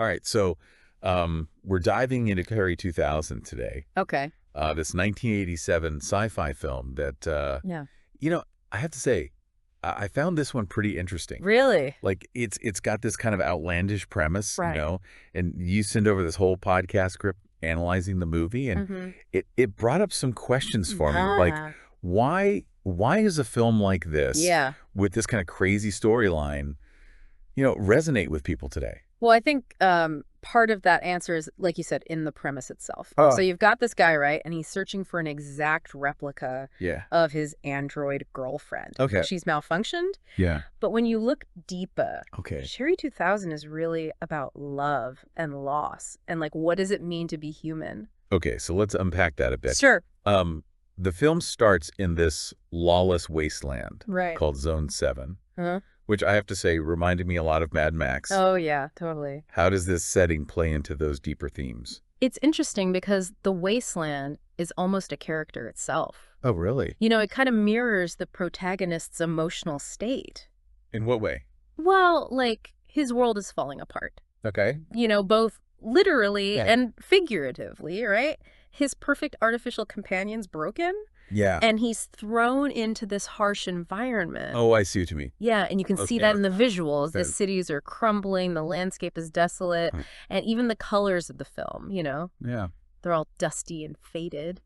All right, so we're diving into Carrie 2000 today. Okay. This 1987 sci-fi film that, Yeah. you know, I have to say, I found this one pretty interesting. Really? Like, it's got this kind of outlandish premise, Right. and you send over this whole podcast script analyzing the movie, and Mm-hmm. it brought up some questions for me, like, Ah. why is a film like this, Yeah. with this kind of crazy storyline, resonate with people today? Well, I think part of that answer is, like you said, in the premise itself. So Oh, you've got this guy, right? And he's searching for an exact replica yeah. of his android girlfriend. Okay. She's malfunctioned. Yeah. But when you look deeper, Okay. Sherry 2000 is really about love and loss. And like, what does it mean to be human? Okay, so let's unpack that a bit. Sure. The film starts in this lawless wasteland Right. called Zone 7, Huh? which I have to say reminded me a lot of Mad Max. Oh, yeah, totally. How does this setting play into those deeper themes? It's interesting because the Wasteland is almost a character itself. Oh, really? It kind of mirrors the protagonist's emotional state. In what way? Well, like, his world is falling apart. Okay. Both literally Yeah. and figuratively, right? His perfect artificial companion's broken, Yeah. and he's thrown into this harsh environment. Oh, I see what you mean. Yeah, and you can see Okay. that in the visuals. The Okay. cities are crumbling, the landscape is desolate, Hmm. and even the colors of the film, Yeah. they're all dusty and faded.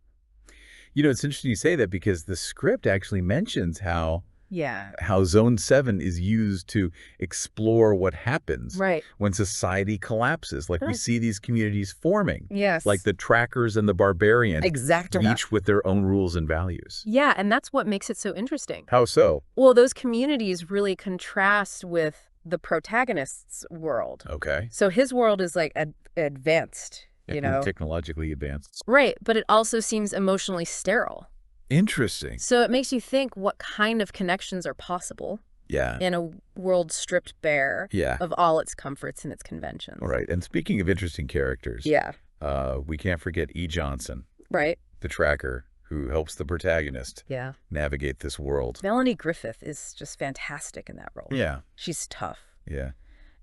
It's interesting you say that because the script actually mentions how Yeah. Zone 7 is used to explore what happens Right. when society collapses. Like, we Right. see these communities forming. Yes. Like the trackers and the barbarian, Exactly. each with their own rules and values. Yeah, and that's what makes it so interesting. How so? Well, those communities really contrast with the protagonist's world. Okay. So his world is like advanced, Technologically advanced. Right, but it also seems emotionally sterile. Interesting. So it makes you think what kind of connections are possible Yeah. in a world stripped bare Yeah. of all its comforts and its conventions. All right. And speaking of interesting characters, Yeah. we can't forget E. Johnson, Right. the tracker who helps the protagonist Yeah. navigate this world. Melanie Griffith is just fantastic in that role. Yeah. She's tough Yeah.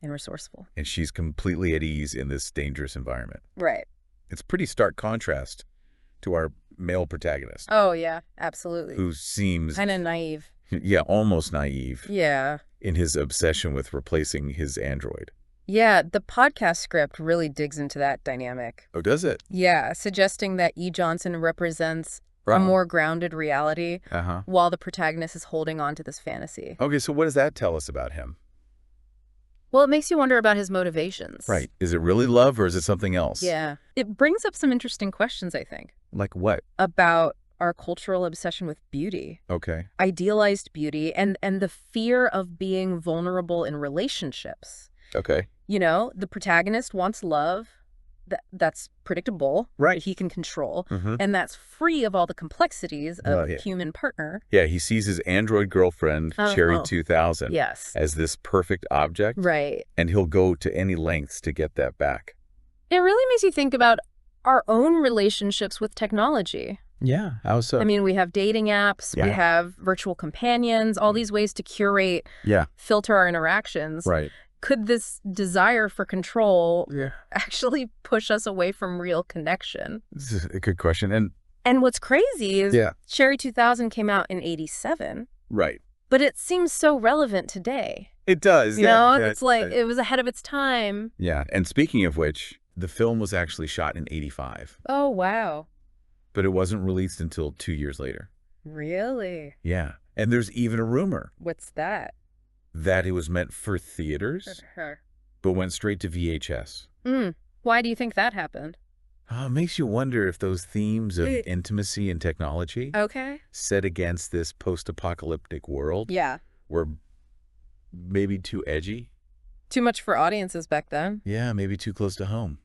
and resourceful. And she's completely at ease in this dangerous environment. Right. It's pretty stark contrast to our male protagonist, Oh, yeah, absolutely. who seems, Kind of naive. yeah, almost naive Yeah. in his obsession with replacing his android. Yeah, the podcast script really digs into that dynamic. Oh, does it? Yeah, suggesting that E. Johnson represents a more grounded reality Uh-huh. while the protagonist is holding on to this fantasy. Okay, so what does that tell us about him? Well, it makes you wonder about his motivations. Right. Is it really love or is it something else? Yeah. It brings up some interesting questions, I think, Like what? about our cultural obsession with beauty, Okay. idealized beauty, and the fear of being vulnerable in relationships. Okay. The protagonist wants love that's predictable, Right. that he can control, Mm-hmm. and that's free of all the complexities of Oh, yeah. human partner. Yeah, he sees his android girlfriend, Cherry Oh. 2000, Yes. as this perfect object, Right. and he'll go to any lengths to get that back. It really makes you think about our own relationships with technology. Yeah, how so? I mean, we have dating apps, we Yeah. have virtual companions, all these ways to curate, Yeah, filter our interactions. right. Could this desire for control Yeah. actually push us away from real connection? This is a good question. And what's crazy is Yeah. Cherry 2000 came out in 87, Right. but it seems so relevant today. It does. It's like it was ahead of its time. Yeah, and speaking of which, the film was actually shot in 85, Oh, wow. but it wasn't released until 2 years later. Really? Yeah, and there's even a rumor What's that? that it was meant for theaters, but went straight to VHS. Why do you think that happened? It makes you wonder if those themes of intimacy and technology Okay. set against this post-apocalyptic world Yeah. were maybe too edgy. Too much for audiences back then. Yeah, maybe too close to home.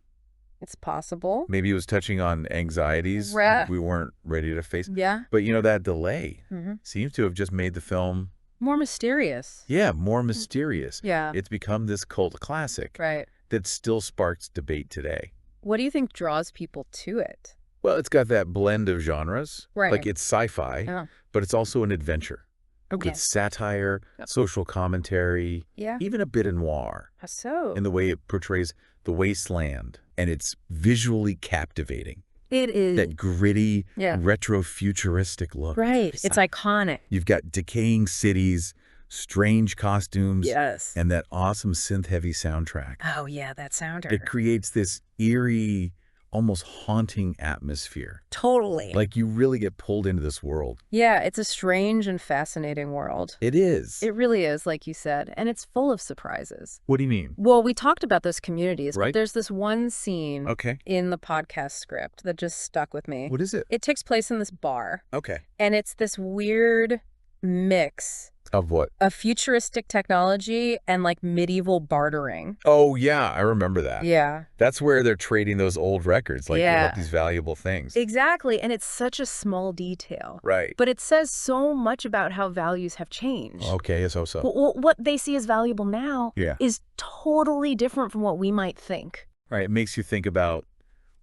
It's possible. Maybe it was touching on anxieties Right. we weren't ready to face. Yeah. But that delay Mm-hmm. seems to have just made the film, More mysterious. yeah, more mysterious. Yeah. It's become this cult classic Right. that still sparks debate today. What do you think draws people to it? Well, it's got that blend of genres. Right. Like, it's sci-fi, Yeah. but it's also an adventure. Okay. With satire, Yep. social commentary, Yeah. even a bit of noir How so? in the way it portrays The Wasteland, and it's visually captivating. It is. That gritty, Yeah. retro-futuristic look. Right. It's iconic. You've got decaying cities, strange costumes, Yes. and that awesome synth-heavy soundtrack. Oh, yeah, that soundtrack. It creates this eerie, almost haunting atmosphere. Totally. Like you really get pulled into this world. Yeah, it's a strange and fascinating world. It is. It really is, like you said, and it's full of surprises. What do you mean? Well, we talked about those communities, Right. but there's this one scene Okay. in the podcast script that just stuck with me. What is it? It takes place in this bar, Okay. and it's this weird mix Of what? of futuristic technology and like medieval bartering. Oh, yeah, I remember that. Yeah. That's where they're trading those old records, like Yeah. about these valuable things. Exactly, and it's such a small detail. Right. But it says so much about how values have changed. Okay, so. What they see as valuable now Yeah. is totally different from what we might think. Right, it makes you think about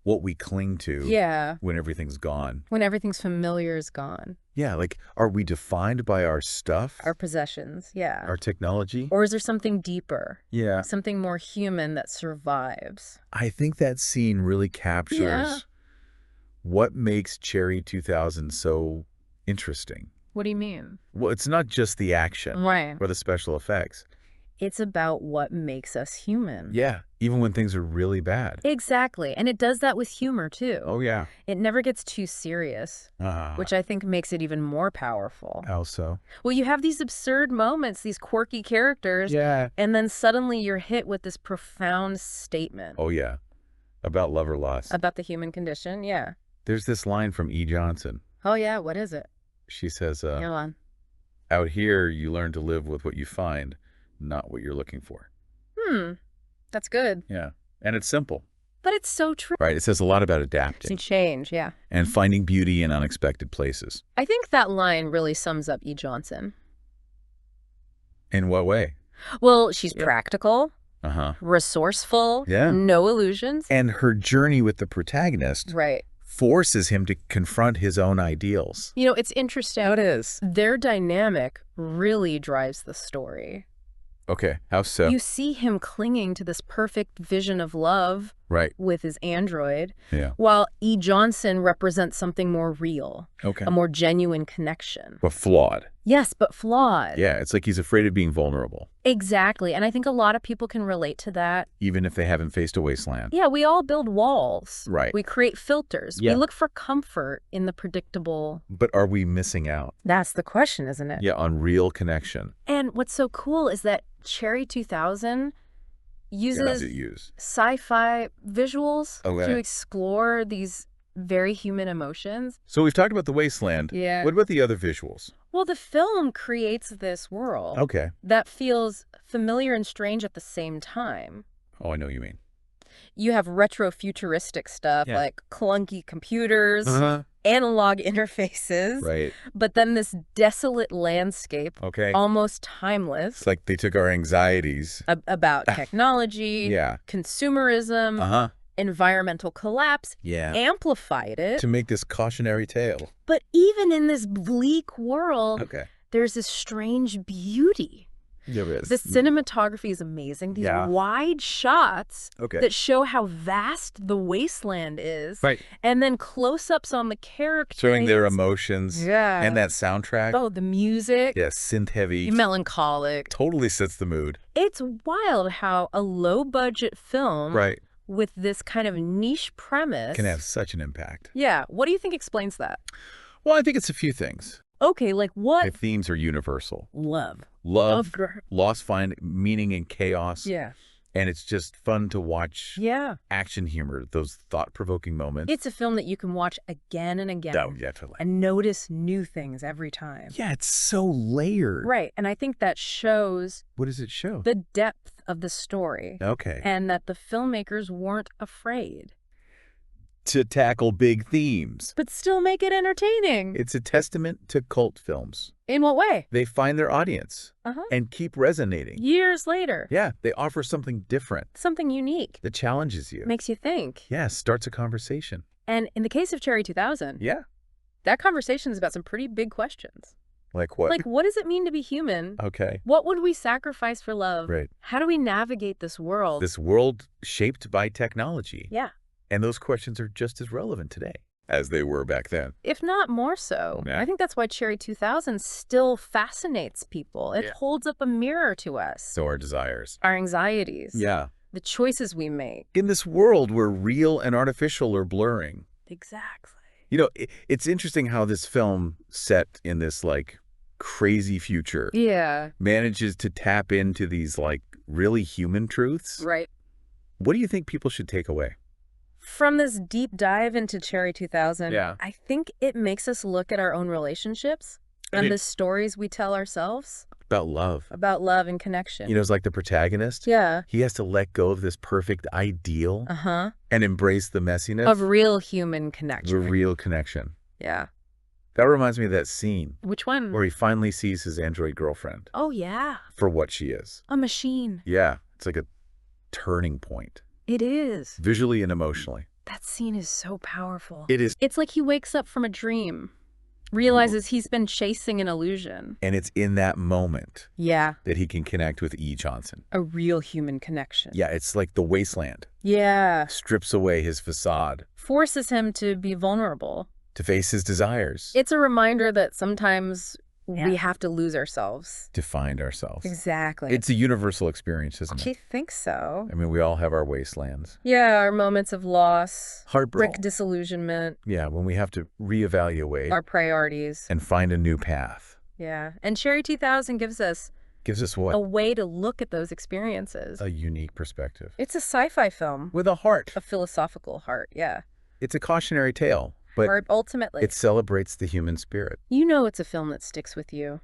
what we cling to Yeah. when everything's gone. When everything's familiar is gone. Yeah, like, are we defined by our stuff? Our possessions, yeah. Our technology? Or is there something deeper? Yeah. Something more human that survives? I think that scene really captures Yeah. what makes Cherry 2000 so interesting. What do you mean? Well, it's not just the action Right. or the special effects. It's about what makes us human. Yeah, even when things are really bad. Exactly. And it does that with humor, too. Oh, yeah. It never gets too serious, which I think makes it even more powerful. How so? Well, you have these absurd moments, these quirky characters, Yeah. and then suddenly you're hit with this profound statement. Oh, yeah. About love or loss. About the human condition, yeah. There's this line from E. Johnson. Oh, yeah, what is it? She says, Go on. out here, you learn to live with what you find, not what you're looking for. That's good. Yeah. And it's simple. But it's so true. Right. It says a lot about To adapting change, yeah. and finding beauty in unexpected places. I think that line really sums up E. Johnson. In what way? Well, she's practical, Uh-huh. resourceful, Yeah. no illusions. And her journey with the protagonist Right. forces him to confront his own ideals. You know, it's interesting. It is. Their dynamic really drives the story. Okay. How so? You see him clinging to this perfect vision of love Right. with his android, Yeah. while E. Johnson represents something more real, Okay. a more genuine connection. But flawed. Yes, but flawed. Yeah. It's like he's afraid of being vulnerable, Exactly. And I think a lot of people can relate to that. even if they haven't faced a wasteland. Yeah, we all build walls. Right. We create filters. Yeah. We look for comfort in the predictable. But are we missing out? That's the question, isn't it? Yeah, on real connection. And what's so cool is that Cherry 2000 uses sci-fi visuals to explore these very human emotions. So we've talked about the wasteland. Yeah. What about the other visuals? Well, the film creates this world Okay. that feels familiar and strange at the same time. Oh, I know what you mean. You have retro-futuristic stuff like clunky computers, analog interfaces, Right. but then this desolate landscape, Okay. almost timeless, It's like they took our anxieties. about technology, Yeah. consumerism, environmental collapse, Yeah. amplified it. To make this cautionary tale. But even in this bleak world, Okay. there's this strange beauty. There is. The cinematography is amazing. These wide shots that show how vast the wasteland is. Right. And then close-ups on the characters. Showing their emotions. Yeah. And that soundtrack. Oh, the music. Yeah, synth heavy. Melancholic. Totally sets the mood. It's wild how a low-budget film Right. with this kind of niche premise Can have such an impact. Yeah. What do you think explains that? Well, I think it's a few things. Okay, like what? The themes are universal. Love. Love, loss, find meaning in chaos. Yeah. And it's just fun to watch Yeah. action humor, those thought-provoking moments. It's a film that you can watch again and again. Oh, definitely. And notice new things every time. Yeah, it's so layered. Right. And I think that shows What does it show? the depth of the story. Okay. And that the filmmakers weren't afraid. To tackle big themes. But still make it entertaining. It's a testament to cult films. In what way? They find their audience and keep resonating. Years later. Yeah, they offer something different. Something unique. That challenges you. Makes you think. Yeah, starts a conversation. And in the case of Cherry 2000, Yeah. that conversation is about some pretty big questions. Like what? Like, what does it mean to be human? Okay. What would we sacrifice for love? Right. How do we navigate this world? This world shaped by technology. Yeah. And those questions are just as relevant today as they were back then. If not more so. Yeah. I think that's why Cherry 2000 still fascinates people. It holds up a mirror to us. So our desires. Our anxieties. Yeah. The choices we make. In this world where real and artificial are blurring. Exactly. You know, it's interesting how this film, set in this, like, crazy future, manages to tap into these, like, really human truths. Right. What do you think people should take away? From this deep dive into Cherry 2000, I think it makes us look at our own relationships and the stories we tell ourselves. About love. About love and connection. You know, it's like the protagonist. Yeah. He has to let go of this perfect ideal and embrace the messiness. Of real human connection. The real connection. Yeah. That reminds me of that scene. Which one? Where he finally sees his android girlfriend. Oh, yeah. For what she is. A machine. Yeah. It's like a turning point. It is. Visually and emotionally. That scene is so powerful. It is. It's like he wakes up from a dream, realizes he's been chasing an illusion. And it's in that moment that he can connect with E. Johnson. A real human connection. Yeah, it's like the Wasteland. Yeah. Strips away his facade. Forces him to be vulnerable. To face his desires. It's a reminder that sometimes we have to lose ourselves. To find ourselves. Exactly. It's a universal experience, isn't it? I think so. I mean, we all have our wastelands. Yeah, our moments of loss. Heartbreak. Disillusionment. Yeah, when we have to reevaluate. Our priorities. And find a new path. Yeah. And Cherry 2000 gives us what? A way to look at those experiences. A unique perspective. It's a sci-fi film. With a heart. A philosophical heart, yeah. It's a cautionary tale. But ultimately, it celebrates the human spirit. You know it's a film that sticks with you.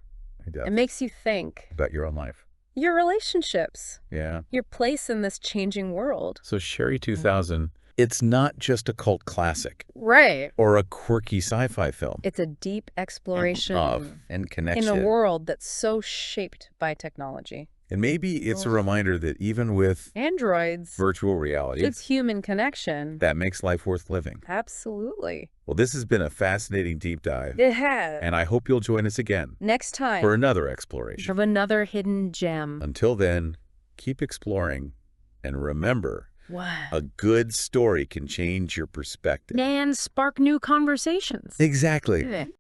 It does. It makes you think. About your own life. Your relationships. Yeah. Your place in this changing world. So Cherry 2000, it's not just a cult classic. Right. Or a quirky sci-fi film. It's a deep exploration of and connection. In a world that's so shaped by technology. And maybe it's a reminder that even with androids, virtual reality, it's human connection. That makes life worth living. Absolutely. Well, this has been a fascinating deep dive. It has. And I hope you'll join us again. Next time. For another exploration. Of another hidden gem. Until then, keep exploring and remember, wow, a good story can change your perspective. And spark new conversations. Exactly.